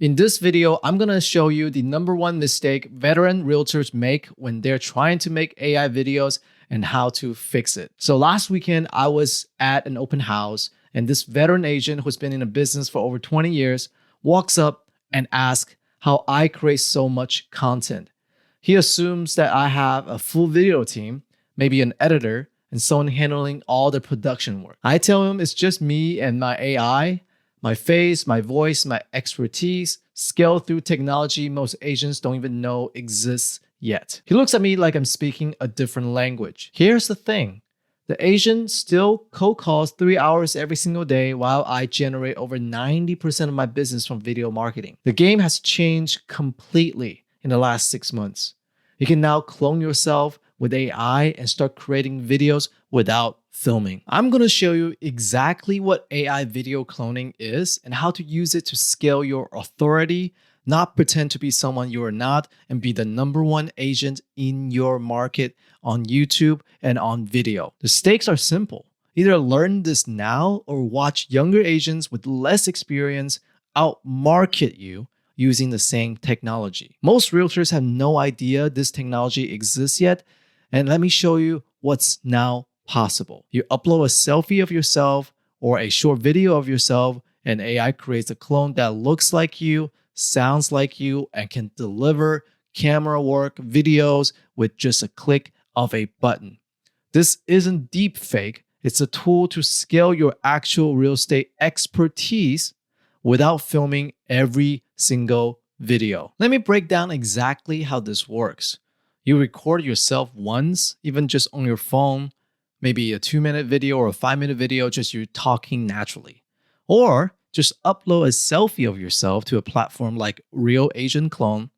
In this video, I'm going to show you the #1 mistake veteran realtors make when they're trying to make AI videos and how to fix it. So last weekend, I was at an open house and this veteran agent who's been in a business for over 20 years walks up and asks how I create so much content. He assumes that I have a full video team, maybe an editor, and someone handling all the production work. I tell him it's just me and my AI. My face, my voice, my expertise, scale through technology most agents don't even know exists yet. He looks at me like I'm speaking a different language. Here's the thing. The agent still cold calls 3 hours every single day while I generate over 90% of my business from video marketing. The game has changed completely in the last 6 months. You can now clone yourself with AI and start creating videos without filming. I'm going to show you exactly what AI video cloning is and how to use it to scale your authority, not pretend to be someone you are not, and be the #1 agent in your market on YouTube and on video. The stakes are simple. Either learn this now or watch younger agents with less experience outmarket you using the same technology. Most realtors have no idea this technology exists yet, and let me show you what's now possible. You upload a selfie of yourself or a short video of yourself, and AI creates a clone that looks like you, sounds like you, and can deliver camera work videos with just a click of a button. This isn't deep fake. It's a tool to scale your actual real estate expertise without filming every single video. Let me break down exactly how this works. You record yourself once, even just on your phone, maybe a 2-minute video or a 5-minute video, just you talking naturally. Or just upload a selfie of yourself to a platform like Real Agent Clone.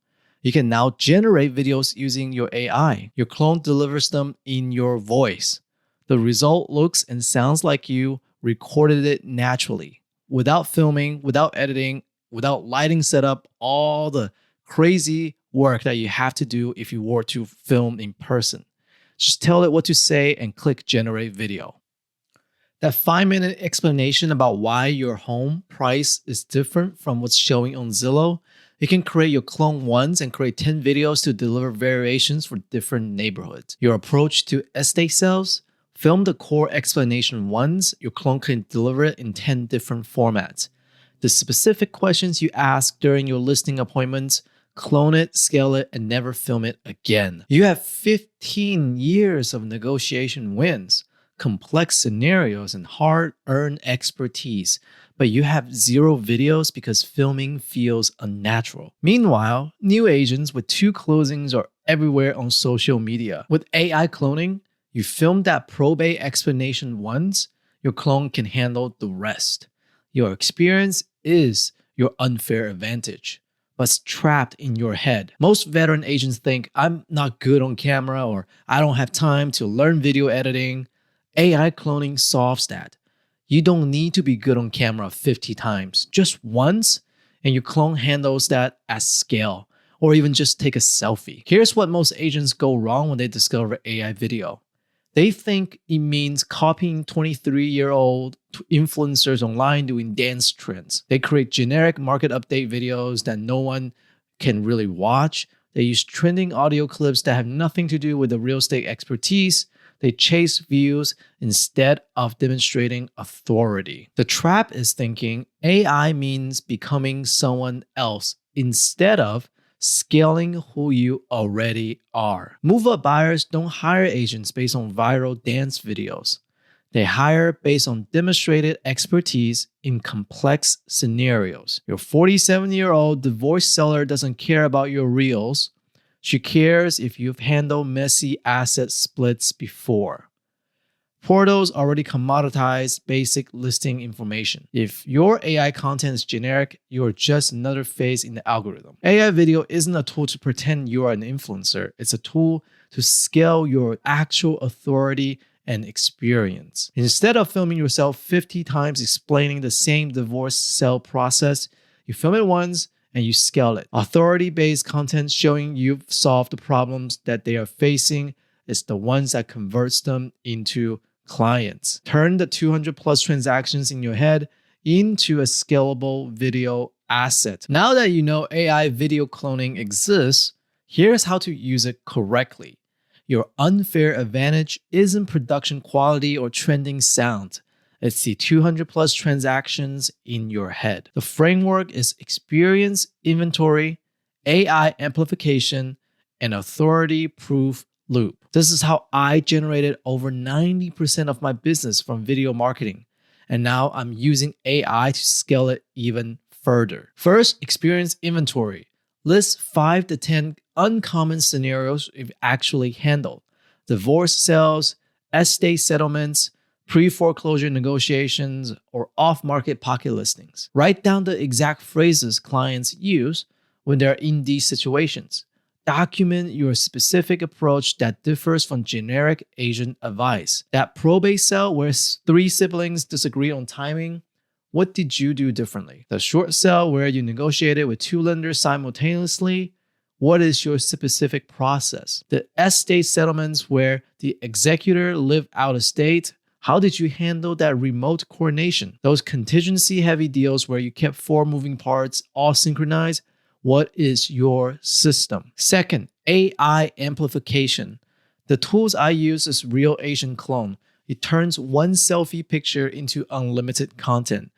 You can now generate videos using your AI. Your clone delivers them in your voice. The result looks and sounds like you recorded it naturally, without filming, without editing, without lighting setup, all the crazy work that you have to do if you were to film in person. Just tell it what to say and click generate video. That 5-minute explanation about why your home price is different from what's showing on Zillow, you can create your clone once and create 10 videos to deliver variations for different neighborhoods. Your approach to estate sales, film the core explanation once, your clone can deliver it in 10 different formats. The specific questions you ask during your listing appointments, clone it, scale it, and never film it again. You have 15 years of negotiation wins, complex scenarios, and hard-earned expertise, but you have 0 videos because filming feels unnatural. Meanwhile, new agents with 2 closings are everywhere on social media. With AI cloning, you film that probate explanation once, your clone can handle the rest. Your experience is your unfair advantage, but it's trapped in your head. Most veteran agents think, I'm not good on camera, or I don't have time to learn video editing. AI cloning solves that. You don't need to be good on camera 50 times, just once, and your clone handles that at scale, or even just take a selfie. Here's what most agents go wrong when they discover AI video. They think it means copying 23-year-old influencers online doing dance trends. They create generic market update videos that no one can really watch. They use trending audio clips that have nothing to do with the real estate expertise. They chase views instead of demonstrating authority. The trap is thinking AI means becoming someone else instead of scaling who you already are. Move-up buyers don't hire agents based on viral dance videos. They hire based on demonstrated expertise in complex scenarios. Your 47-year-old divorce seller doesn't care about your reels. She cares if you've handled messy asset splits before. Portals already commoditize basic listing information. If your AI content is generic, you're just another phase in the algorithm. AI video isn't a tool to pretend you are an influencer. It's a tool to scale your actual authority and experience. Instead of filming yourself 50 times explaining the same divorce sale process, you film it once and you scale it. Authority-based content showing you've solved the problems that they are facing is the ones that converts them into clients. Turn the 200 plus transactions in your head into a scalable video asset. Now that you know AI video cloning exists, here's how to use it correctly. Your unfair advantage isn't production quality or trending sound. It's the 200 plus transactions in your head. The framework is experience inventory, AI amplification, and authority proof loop. This is how I generated over 90% of my business from video marketing. And now I'm using AI to scale it even further. First, experience inventory. List 5 to 10 uncommon scenarios you've actually handled. Divorce sales, estate settlements, pre-foreclosure negotiations, or off-market pocket listings. Write down the exact phrases clients use when they're in these situations. Document your specific approach that differs from generic agent advice. That probate sale where 3 siblings disagree on timing, what did you do differently? The short sale where you negotiated with 2 lenders simultaneously, what is your specific process? The estate settlements where the executor lived out of state, how did you handle that remote coordination? Those contingency heavy deals where you kept 4 moving parts all synchronized, what is your system? Second, AI amplification. The tools I use is Real Asian Clone. It turns one selfie picture into unlimited content.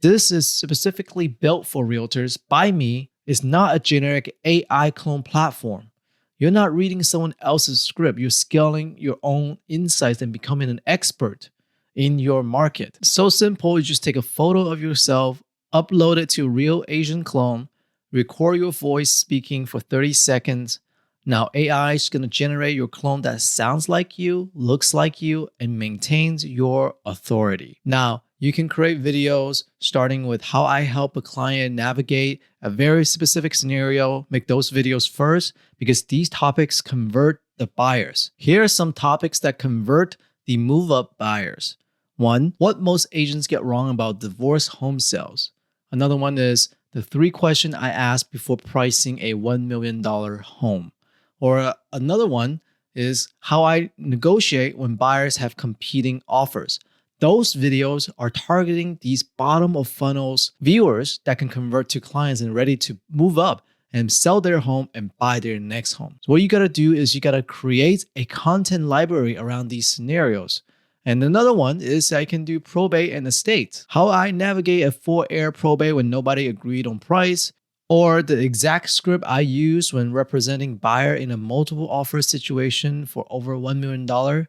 This is specifically built for realtors by me. It's not a generic AI clone platform. You're not reading someone else's script. You're scaling your own insights and becoming an expert in your market. It's so simple. You just take a photo of yourself, upload it to Real Asian Clone, record your voice speaking for 30 seconds. Now AI is going to generate your clone that sounds like you, looks like you, and maintains your authority. Now, you can create videos starting with how I help a client navigate a very specific scenario. Make those videos first because these topics convert the buyers. Here are some topics that convert the move-up buyers. 1, what most agents get wrong about divorce home sales. Another one is the 3 questions I ask before pricing a $1 million home. Or another one is how I negotiate when buyers have competing offers. Those videos are targeting these bottom of funnels viewers that can convert to clients and ready to move up and sell their home and buy their next home. So what you gotta do is you gotta create a content library around these scenarios. And another one is I can do probate and estate. How I navigate a 4-heir probate when nobody agreed on price, or the exact script I use when representing buyer in a multiple offer situation for over $1 million.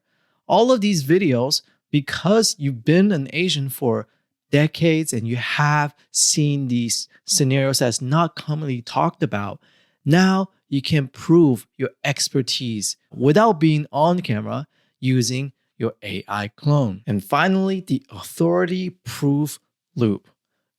All of these videos, because you've been an agent for decades and you have seen these scenarios that's not commonly talked about, now you can prove your expertise without being on camera using your AI clone. And finally, the authority proof loop.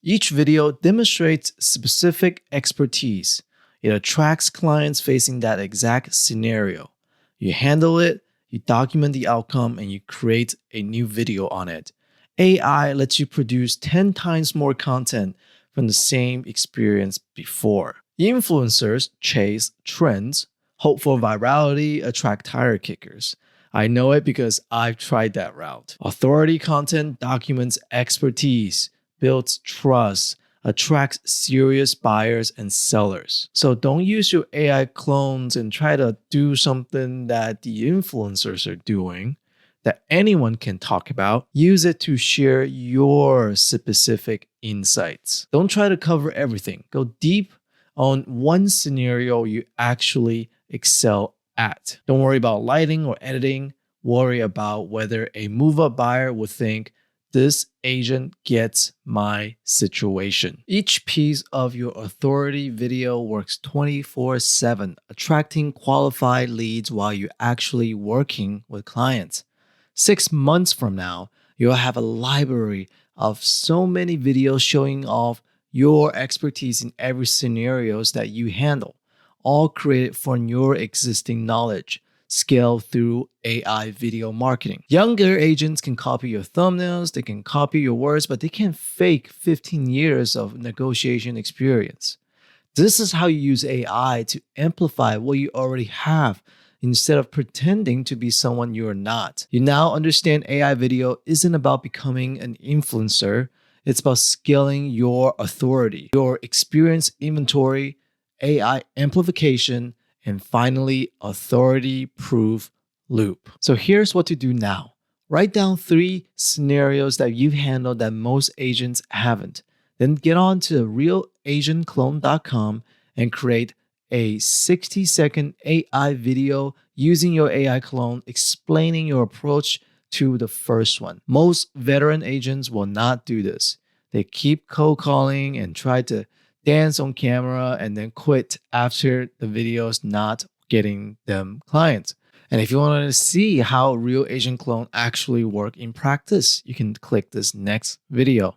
Each video demonstrates specific expertise. It attracts clients facing that exact scenario. You handle it, you document the outcome, and you create a new video on it. AI lets you produce 10 times more content from the same experience before. Influencers chase trends, hope for virality, attract tire kickers. I know it because I've tried that route. Authority content documents expertise, builds trust, attracts serious buyers and sellers. So don't use your AI clones and try to do something that the influencers are doing that anyone can talk about. Use it to share your specific insights. Don't try to cover everything. Go deep on one scenario you actually excel at. Don't worry about lighting or editing. Worry about whether a move-up buyer would think, this agent gets my situation. Each piece of your authority video works 24/7, attracting qualified leads while you're actually working with clients. 6 months from now, you'll have a library of so many videos showing off your expertise in every scenarios that you handle, all created from your existing knowledge. Scale through AI video marketing. Younger agents can copy your thumbnails, they can copy your words, but they can't fake 15 years of negotiation experience. This is how you use AI to amplify what you already have instead of pretending to be someone you're not. You now understand AI video isn't about becoming an influencer, It's about scaling your authority, your experience inventory, AI amplification, and finally, authority proof loop. So here's what to do now. Write down 3 scenarios that you've handled that most agents haven't. Then get on to realagentclone.com and create a 60-second AI video using your AI clone explaining your approach to the first one. Most veteran agents will not do this. They keep cold calling and try to dance on camera and then quit after the video is not getting them clients. And if you want to see how Real Agent Clone actually work in practice, you can click this next video.